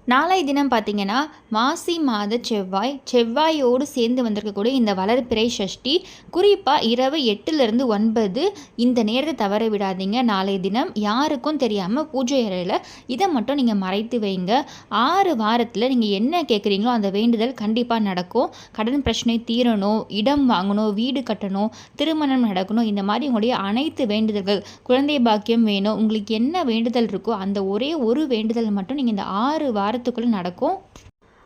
நாளைய தினம் பார்த்தீங்கன்னா, மாசி மாத செவ்வாயோடு சேர்ந்து வந்திருக்கக்கூடிய இந்த வளர்பிறை சஷ்டி, குறிப்பாக இரவு 8லிருந்து 9 இந்த நேரத்தை தவற விடாதீங்க. நாளைய தினம் யாருக்கும் தெரியாமல் பூஜை அறையில் இதை மட்டும் நீங்கள் மறைத்து வைங்க. 6 வாரத்தில் நீங்கள் என்ன கேட்குறீங்களோ அந்த வேண்டுதல் கண்டிப்பாக நடக்கும். கடன் பிரச்சனை தீரணும், இடம் வாங்கணும், வீடு கட்டணும், திருமணம் நடக்கணும், இந்த மாதிரி உங்களுடைய அனைத்து வேண்டுதல்கள், குழந்தை பாக்கியம் வேணும், உங்களுக்கு என்ன வேண்டுதல் இருக்கோ அந்த ஒரே ஒரு வேண்டுதல் மட்டும் நீங்கள் இந்த 6 வாரத்துக்குள்ளே நடக்கும்.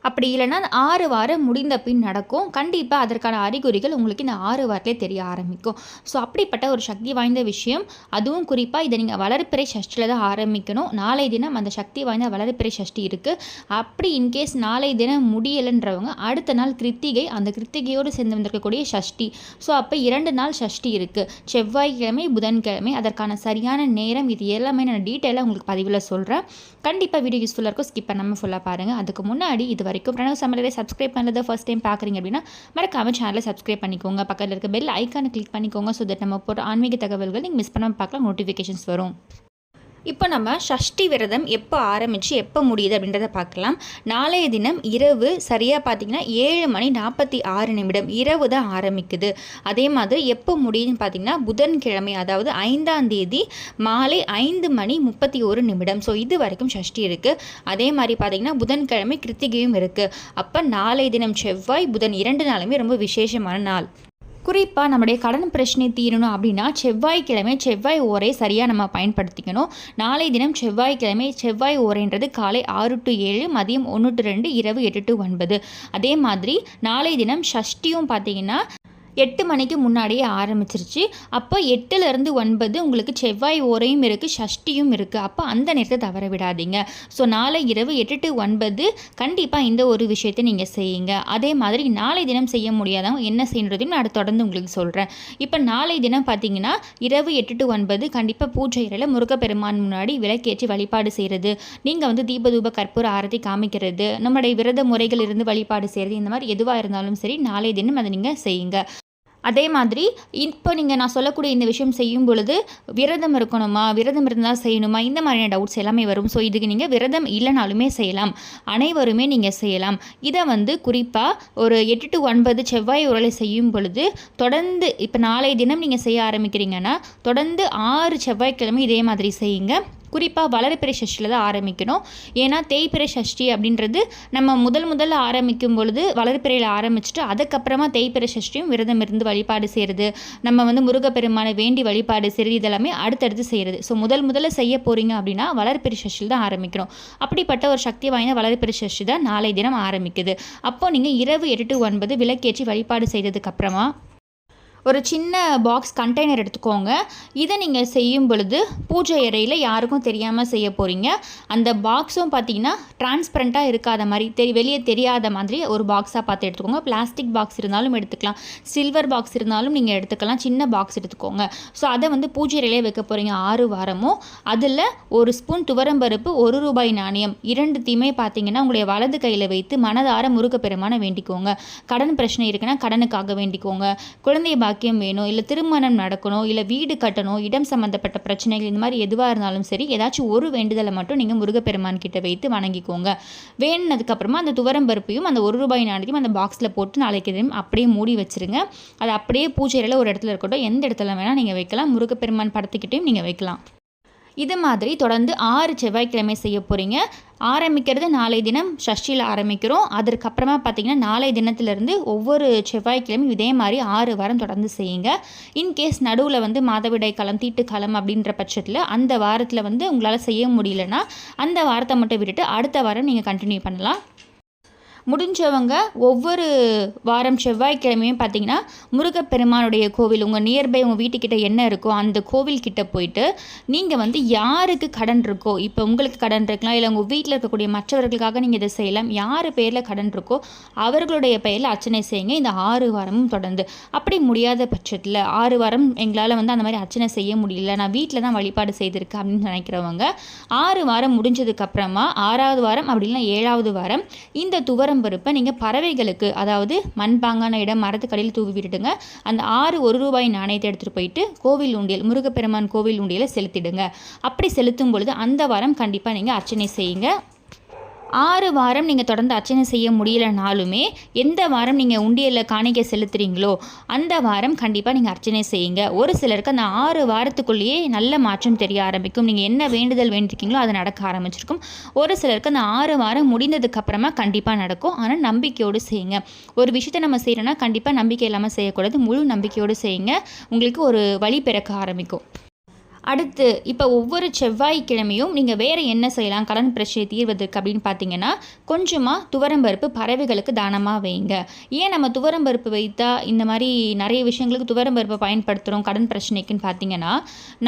அப்படி இல்லைன்னா 6 வாரம் முடிந்த பின் நடக்கும். கண்டிப்பாக அதற்கான அறிகுறிகள் உங்களுக்கு இந்த 6 வாரத்திலே தெரிய ஆரம்பிக்கும். ஸோ அப்படிப்பட்ட ஒரு சக்தி வாய்ந்த விஷயம். அதுவும் குறிப்பாக இதை நீங்கள் வளர்பிறை சஷ்டியில் தான் ஆரம்பிக்கணும். நாளை தினம் அந்த சக்தி வாய்ந்த வளர்பிறை சஷ்டி இருக்குது. அப்படி இன்கேஸ் நாளை தினம் முடியலைன்றவங்க அடுத்த நாள் கிருத்திகை, அந்த கிருத்திகையோடு சேர்ந்து வந்திருக்கக்கூடிய சஷ்டி. ஸோ அப்போ 2 நாள் சஷ்டி இருக்குது. செவ்வாய்க்கிழமை, புதன்கிழமை. அதற்கான சரியான நேரம் இது எல்லாமே நான் டீட்டெயிலாக உங்களுக்கு பதிவில் சொல்கிறேன். கண்டிப்பாக வீடியோ யூஸ்ஃபுல்லாக இருக்கும். ஸ்கிப் பண்ணாமல் ஃபுல்லாக பாருங்கள். அதுக்கு முன்னாடி இது வரைக்கும் பிரணவ் சமையலை சப்ஸ்கிரைப் பண்ணதை ஃபர்ஸ்ட் டைம் பார்க்குறீங்க அப்படின்னா மறக்காம சேனலை சப்ஸ்கிரைப் பண்ணிக்கோங்க. பக்கத்தில் இருக்க பெல் ஐக்கானை கிளிக் பண்ணிக்கோங்க. ஸோ தட் நம்ம போகிற ஆன்மீக தகவல்கள் நீங்கள் மிஸ் பண்ணாமல் பார்க்கலாம், நோட்டிஃபிகேஷன்ஸ் வரும். இப்போ நம்ம சஷ்டி விரதம் எப்போ ஆரம்பித்து எப்போ முடியுது அப்படின்றத பார்க்கலாம். நாளைய தினம் இரவு சரியாக பார்த்தீங்கன்னா 7:46 இரவு தான் ஆரம்பிக்குது. அதே மாதிரி எப்போ முடியுதுன்னு பார்த்தீங்கன்னா புதன்கிழமை, அதாவது 5ஆம் தேதி மாலை 5:31. ஸோ இது வரைக்கும் சஷ்டி இருக்குது. அதே மாதிரி பார்த்தீங்கன்னா புதன்கிழமை கிருத்திகையும் இருக்குது. அப்போ நாளைய தினம் செவ்வாய், புதன் 2 நாளுமே ரொம்ப விசேஷமான நாள். குறிப்பாக நம்முடைய கடன் பிரச்சனை தீரணும் அப்படின்னா செவ்வாய் ஓரை சரியாக நம்ம பயன்படுத்திக்கணும். நாளை தினம் செவ்வாய் ஓரைன்றது காலை 6 to 7, மதியம் 1 to 2, இரவு 8 to 9. அதே மாதிரி நாளை தினம் சஷ்டியும் பார்த்தீங்கன்னா 8 மணிக்கு முன்னாடியே ஆரம்பிச்சிருச்சு. அப்போ 8லிருந்து 9 உங்களுக்கு செவ்வாய் ஓரையும் இருக்குது, சஷ்டியும் இருக்குது. அப்போ அந்த நேரத்தை தவற விடாதீங்க. ஸோ நாளை இரவு 8 to 9 கண்டிப்பாக இந்த ஒரு விஷயத்தை நீங்கள் செய்யுங்க. அதே மாதிரி நாளை தினம் செய்ய முடியாதவங்க என்ன செய்யறதையும் நான் தொடர்ந்து உங்களுக்கு சொல்கிறேன். இப்போ நாளை தினம் பார்த்தீங்கன்னா இரவு 8 to 9 கண்டிப்பாக பூஜை அறையில் முருகப்பெருமான் முன்னாடி விளக்கேற்றி வழிபாடு செய்கிறது, நீங்கள் தீபதூப கற்பூர ஆரத்தி காமிக்கிறது, நம்முடைய விரத முறைகள் இருந்து வழிபாடு செய்கிறது, இந்த மாதிரி எதுவாக இருந்தாலும் சரி நாளை தினம் அதை நீங்கள் செய்யுங்க. அதே மாதிரி இப்போ நான் சொல்லக்கூடிய இந்த விஷயம் செய்யும் பொழுது விரதம் இருக்கணுமா, விரதம் இருந்தால் செய்யணுமா, இந்த மாதிரியான டவுட்ஸ் எல்லாமே வரும். ஸோ இதுக்கு நீங்கள் விரதம் இல்லைனாலுமே செய்யலாம், அனைவருமே நீங்கள் செய்யலாம். இதை குறிப்பாக ஒரு 8 to 9 செவ்வாய் உரலை செய்யும் பொழுது தொடர்ந்து இப்போ நாளைய தினம் நீங்கள் செய்ய ஆரம்பிக்கிறீங்கன்னா தொடர்ந்து 6 செவ்வாய்க்கிழமை இதே மாதிரி செய்யுங்க. குறிப்பாக வளர்பிறை சஷ்டியில் தான் ஆரம்பிக்கணும். ஏன்னா தேய்பிறை சஷ்டி அப்படின்றது நம்ம முதல்ல ஆரம்பிக்கும் பொழுது வளர்பிறையில் ஆரம்பிச்சுட்டு அதுக்கப்புறமா தேய்பிறை சஷ்டியும் விரதம் இருந்து வழிபாடு செய்கிறது, நம்ம முருகப்பெருமானை வேண்டி வழிபாடு செய்கிறது, இதெல்லாமே அடுத்தடுத்து செய்கிறது. ஸோ முதல்ல செய்ய போகிறீங்க அப்படின்னா வளர்பிறை சஷ்டியில் தான் ஆரம்பிக்கணும். அப்படிப்பட்ட ஒரு சக்தி வாய்ந்த வளர்பிறை சஷ்டி தான் நாளை தினம் ஆரம்பிக்குது. அப்போ நீங்கள் இரவு 8 to 9 விளக்கேற்றி வழிபாடு செய்ததுக்கப்புறமா ஒரு சின்ன பாக்ஸ் கண்டெய்னர் எடுத்துக்கோங்க. இதை நீங்கள் செய்யும் பொழுது பூஜை அறையில் யாருக்கும் தெரியாமல் செய்ய போகிறீங்க. அந்த பாக்ஸும் பார்த்தீங்கன்னா டிரான்ஸ்பரண்ட்டாக இருக்காத மாதிரி வெளியே தெரியாத மாதிரி ஒரு பாக்ஸாக பார்த்து எடுத்துக்கோங்க. பிளாஸ்டிக் பாக்ஸ் இருந்தாலும் எடுத்துக்கலாம், சில்வர் பாக்ஸ் இருந்தாலும் நீங்கள் எடுத்துக்கலாம், சின்ன பாக்ஸ் எடுத்துக்கோங்க. ஸோ அதை பூஜை அறையிலே வைக்க போகிறீங்க 6 வாரமும். அதில் 1 ஸ்பூன் துவரம்பருப்பு, ₹1 நாணயம், 2த்தையுமே பார்த்தீங்கன்னா உங்களுடைய வலது கையில் வைத்து மனதார முருகப்பெருமானை வேண்டிக்கோங்க. கடன் பிரச்சனை இருக்குன்னா கடனுக்காக வேண்டிக்கோங்க, குழந்தை பாக்கியம் வேணும், இல்லை திருமணம் நடக்கணும், இல்லை வீடு கட்டணும், இடம் சம்மந்தப்பட்ட பிரச்சனைகள், இந்த மாதிரி எதுவாக இருந்தாலும் சரி ஏதாச்சும் ஒரு வேண்டுதலை மட்டும் நீங்கள் முருகப்பெருமான் கிட்ட வைத்து வணங்கிக்கோங்க. வேணுனதுக்கப்புறமா அந்த துவரம்பருப்பையும் அந்த ₹1 நாணயத்தையும் அந்த பாக்ஸில் போட்டு நாளைக்கு தினம் அப்படியே மூடி வச்சுருங்க. அது அப்படியே பூஜையில் ஒரு இடத்துல இருக்கட்டும், எந்த இடத்துல வேணால் நீங்கள் வைக்கலாம், முருகப்பெருமான் படத்துக்கிட்டையும் நீங்கள் வைக்கலாம். இது மாதிரி தொடர்ந்து 6 செவ்வாய்க்கிழமை செய்ய போகிறீங்க. ஆரம்பிக்கிறது நாளை தினம் சஷ்டியில் ஆரம்பிக்கிறோம். அதற்கப்புறமா பார்த்தீங்கன்னா நாளை தினத்திலிருந்து ஒவ்வொரு செவ்வாய்க்கிழமையும் இதே மாதிரி 6 வாரம் தொடர்ந்து செய்யுங்க. இன்கேஸ் நடுவில் மாதவிடாய் காலம், தீட்டுக்காலம் அப்படின்ற பட்சத்தில் அந்த வாரத்தில் உங்களால் செய்ய முடியலன்னா அந்த வாரத்தை மட்டும் விட்டுட்டு அடுத்த வாரம் நீங்கள் கண்டினியூ பண்ணலாம். முடிஞ்சவங்க ஒவ்வொரு வாரம் செவ்வாய்க்கிழமையும் பார்த்தீங்கன்னா முருகப்பெருமானுடைய கோவில் உங்கள் நியர்பை உங்கள் வீட்டுக்கிட்ட என்ன இருக்கோ அந்த கோவில்கிட்ட போயிட்டு நீங்கள் யாருக்கு கடன் இருக்கோ, இப்போ உங்களுக்கு கடன் இருக்கலாம், இல்லை உங்கள் வீட்டில் இருக்கக்கூடிய மற்றவர்களுக்காக நீங்கள் இதை செய்யலாம், யார் பேரில் கடன் இருக்கோ அவர்களுடைய பெயரில் அர்ச்சனை செய்யுங்க இந்த 6 வாரமும் தொடர்ந்து. அப்படி முடியாத பட்சத்தில் 6 வாரம் எங்களால் அந்த மாதிரி அர்ச்சனை செய்ய முடியல, நான் வீட்டில் தான் வழிபாடு செய்திருக்கேன் அப்படின்னு நினைக்கிறவங்க 6 வாரம் முடிஞ்சதுக்கப்புறமா 6வது வாரம் அப்படி இல்லைனா 7வது வாரம் இந்த துவரம் பருப்பை நீங்கள் பறவைகளுக்கு, அதாவது மண்பாங்கான இடம் மரத்துக்கடியில் தூவி விட்டுடுங்க. அந்த 6 ₹1 நாணயத்தை எடுத்துகிட்டு போயிட்டு கோவில் உண்டியல், முருகப்பெருமான் கோவில் உண்டியலை செலுத்திடுங்க. அப்படி செலுத்தும் பொழுது அந்த வாரம் கண்டிப்பாக நீங்கள் அர்ச்சனை செய்யுங்க. 6 வாரம் நீங்கள் தொடர்ந்து அர்ச்சனை செய்ய முடியலனாலுமே எந்த வாரம் நீங்கள் உண்டியலில் காணிக்கை செலுத்துகிறீங்களோ அந்த வாரம் கண்டிப்பாக நீங்கள் அர்ச்சனை செய்யுங்க. ஒரு சிலருக்கு அந்த 6 வாரத்துக்குள்ளேயே நல்ல மாற்றம் தெரிய ஆரம்பிக்கும். நீங்கள் என்ன வேண்டுதல் வேண்டியிருக்கீங்களோ அது நடக்க ஆரம்பிச்சிருக்கும். ஒரு சிலருக்கு அந்த 6 வாரம் முடிந்ததுக்கு அப்புறமா கண்டிப்பாக நடக்கும். ஆனால் நம்பிக்கையோடு செய்யுங்க. ஒரு விஷயத்தை நம்ம செய்கிறோன்னா கண்டிப்பாக நம்பிக்கை இல்லாமல் செய்யக்கூடாது. முழு நம்பிக்கையோடு செய்யுங்க. உங்களுக்கு ஒரு வழி பிறக்க ஆரம்பிக்கும். அடுத்து இப்போ ஒவ்வொரு செவ்வாய்க்கிழமையும் நீங்கள் வேறு என்ன செய்யலாம் கடன் பிரச்சனை தீர்வதற்கு அப்படின்னு பார்த்தீங்கன்னா, கொஞ்சமாக துவரம்பருப்பு பறவைகளுக்கு தானமாக வைங்க. ஏன் நம்ம துவரம்பருப்பு வைத்தா இந்த மாதிரி நிறைய விஷயங்களுக்கு துவரம்பருப்பை பயன்படுத்துகிறோம் கடன் பிரச்சனைக்குன்னு பார்த்தீங்கன்னா,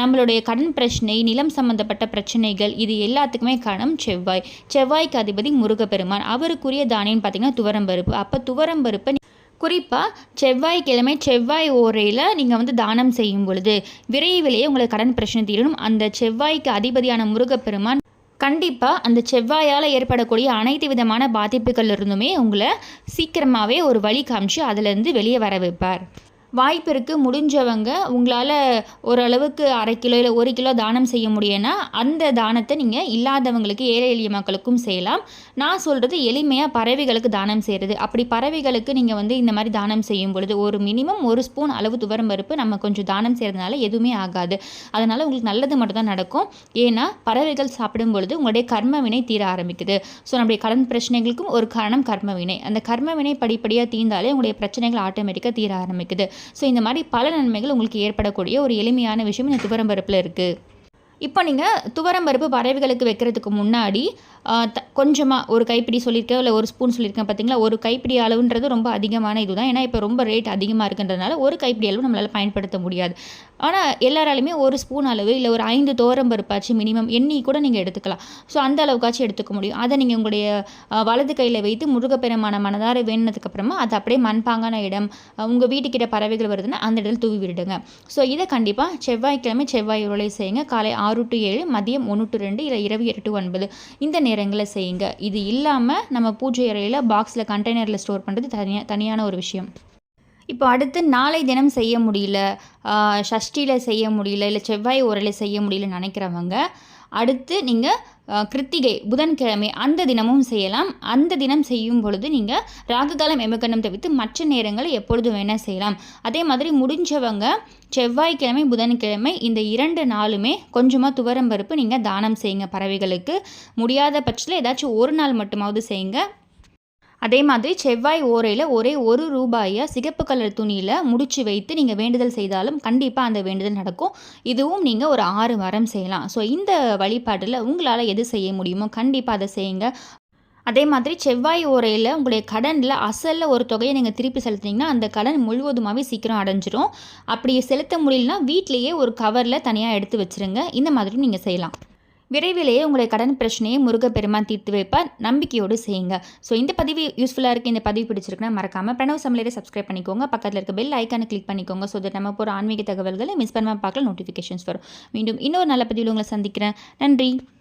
நம்மளுடைய கடன் பிரச்சனை, நிலம் சம்மந்தப்பட்ட பிரச்சனைகள் இது எல்லாத்துக்குமே காரணம் செவ்வாய். செவ்வாய்க்கு அதிபதி முருகப்பெருமான். அவருக்குரிய தானியம்னு பார்த்தீங்கன்னா துவரம்பருப்பு. அப்போ துவரம்பருப்பை குறிப்பாக செவ்வாய்க்கிழமை செவ்வாய் ஓரையில் நீங்கள் தானம் செய்யும் பொழுது விரைவிலேயே உங்களுக்கு கடன் பிரச்சனை தீரும். அந்த செவ்வாய்க்கு அதிபதியான முருகப்பெருமான் கண்டிப்பாக அந்த செவ்வாயால் ஏற்படக்கூடிய அனைத்து விதமான பாதிப்புகள் இருந்துமே உங்களை சீக்கிரமாகவே ஒரு வழி காமிச்சு அதிலேருந்து வெளியே வர வைப்பார். வாய்ப்பு இருக்குது, முடிஞ்சவங்க உங்களால் ஓரளவுக்கு 1/2 கிலோ இல்லை 1 கிலோ தானம் செய்ய முடியும்னா அந்த தானத்தை நீங்கள் இல்லாதவங்களுக்கு, ஏழை எளிய மக்களுக்கும் செய்யலாம். நான் சொல்கிறது எளிமையாக பறவைகளுக்கு தானம் செய்கிறது. அப்படி பறவைகளுக்கு நீங்கள் இந்த மாதிரி தானம் செய்யும் பொழுது ஒரு மினிமம் 1 ஸ்பூன் அளவு துவரம்பருப்பு நம்ம கொஞ்சம் தானம் செய்கிறதுனால எதுவுமே ஆகாது. அதனால் உங்களுக்கு நல்லது மட்டும் தான் நடக்கும். ஏன்னா பறவைகள் சாப்பிடும் பொழுது உங்களுடைய கர்ம வினை தீர ஆரம்பிக்குது. ஸோ நம்முடைய கடன் பிரச்சனைகளுக்கும் ஒரு காரணம் கர்ம வினை. அந்த கர்ம வினை படிப்படியாக தீர்ந்தாலே உங்களுடைய பிரச்சனைகள் ஆட்டோமேட்டிக்காக தீர ஆரம்பிக்குது. ஸோ இந்த மாதிரி பல நன்மைகள் உங்களுக்கு ஏற்படக்கூடிய ஒரு எளிமையான விஷயம் இந்த துவரம்பருப்பில் இருக்குது. இப்போ நீங்கள் துவரம்பருப்பு பறவைகளுக்கு வைக்கிறதுக்கு முன்னாடி கொஞ்சமாக ஒரு கைப்பிடி சொல்லியிருக்கேன், இல்லை 1 ஸ்பூன் சொல்லியிருக்கேன் பார்த்தீங்களா, ஒரு கைப்பிடி அளவுன்றது ரொம்ப அதிகமான இது தான். ஏன்னா இப்போ ரொம்ப ரேட் அதிகமாக இருக்குன்றதுனால ஒரு கைப்பிடி அளவு நம்மளால் பயன்படுத்த முடியாது. ஆனால் எல்லாராலையுமே 1 ஸ்பூன் அளவு இல்லை ஒரு 5 துவரம்பருப்பாச்சு மினிமம் எண்ணி கூட நீங்கள் எடுத்துக்கலாம். ஸோ அந்த அளவுக்காச்சும் எடுத்துக்க முடியும். அதை நீங்கள் உங்களுடைய வலது கையில் வைத்து முருகப்பெருமான மனதார வேணுனதுக்கப்புறமா அதை அப்படியே மண்பாங்கான இடம், உங்கள் வீட்டுக்கிட்ட பறவைகள் வருதுன்னா அந்த இடத்துல தூவி விடுங்க. ஸோ இதை கண்டிப்பாக செவ்வாய்க்கிழமை செவ்வாய் உருளை செய்யுங்க. காலை 6 to 7, மதியம் 1 to 2, இல்லை இரவு 8 to 9 இந்த நேரங்களில் செய்யுங்க. இது இல்லாமல் நம்ம பூஜை அறையில் பாக்ஸில் கண்டெய்னரில் ஸ்டோர் பண்ணுறது தனியான ஒரு விஷயம். இப்போ அடுத்து நாளை தினம் செய்ய முடியல, சஷ்டியில் செய்ய முடியல, இல்லை செவ்வாய் ஓரையில் செய்ய முடியலன்னு நினைக்கிறவங்க அடுத்து நீங்கள் கிருத்திகை புதன்கிழமை அந்த தினமும் செய்யலாம். அந்த தினம் செய்யும் பொழுது நீங்கள் ராகுகாலம் எமகண்டம் தவிர்த்து மற்ற நேரங்களை எப்பொழுதும் வேணால் செய்யலாம். அதே மாதிரி முடிஞ்சவங்க செவ்வாய்க்கிழமை புதன்கிழமை இந்த 2 நாளுமே கொஞ்சமாக துவரம்பருப்பு நீங்கள் தானம் செய்யுங்க பறவைகளுக்கு. முடியாத பட்சத்தில் ஏதாச்சும் ஒரு நாள் மட்டுமாவது செய்யுங்க. அதே மாதிரி செவ்வாய் ஓரையில் ஒரே ₹1 சிகப்பு கலர் துணியில் முடிச்சு வைத்து நீங்கள் வேண்டுதல் செய்தாலும் கண்டிப்பாக அந்த வேண்டுதல் நடக்கும். இதுவும் நீங்கள் ஒரு 6 வாரம் செய்யலாம். ஸோ இந்த வழிபாட்டில் உங்களால் எது செய்ய முடியுமோ கண்டிப்பாக அதை செய்யுங்க. அதே மாதிரி செவ்வாய் ஓரையில் உங்களுடைய கடனில் அசலில் ஒரு தொகையை நீங்கள் திருப்பி செலுத்தினீங்கன்னா அந்த கடன் முழுவதுமாகவே சீக்கிரம் அடைஞ்சிரும். அப்படி செலுத்த முடியலனா வீட்டிலேயே ஒரு கவரில் தனியாக எடுத்து வச்சுருங்க. இந்த மாதிரியும் நீங்கள் செய்யலாம். விரைவிலேயே உங்களுடைய கடன் பிரச்சனையை முருகப்பெருமான் தீர்த்து வைப்பார். நம்பிக்கையோடு செய்யுங்க. ஸோ இந்த பதிவு யூஸ்ஃபுல்லாக இருக்குது, இந்த பதிவு பிடிச்சிருக்குன்னா மறக்காமல் பிரணவ் சமையலை சப்ஸ்கிரைப் பண்ணிக்கோங்க. பக்கத்தில் இருக்க பெல் ஐக்கானை கிளிக் பண்ணிக்கோங்க. ஸோ தட் நம்ம போகிற ஆன்மீக தகவல்களை மிஸ் பண்ணாமல் பார்க்கல நோட்டிஃபிகேஷன்ஸ் வரும். மீண்டும் இன்னொரு நல்ல பதிவில் உங்களை சந்திக்கிறேன். நன்றி.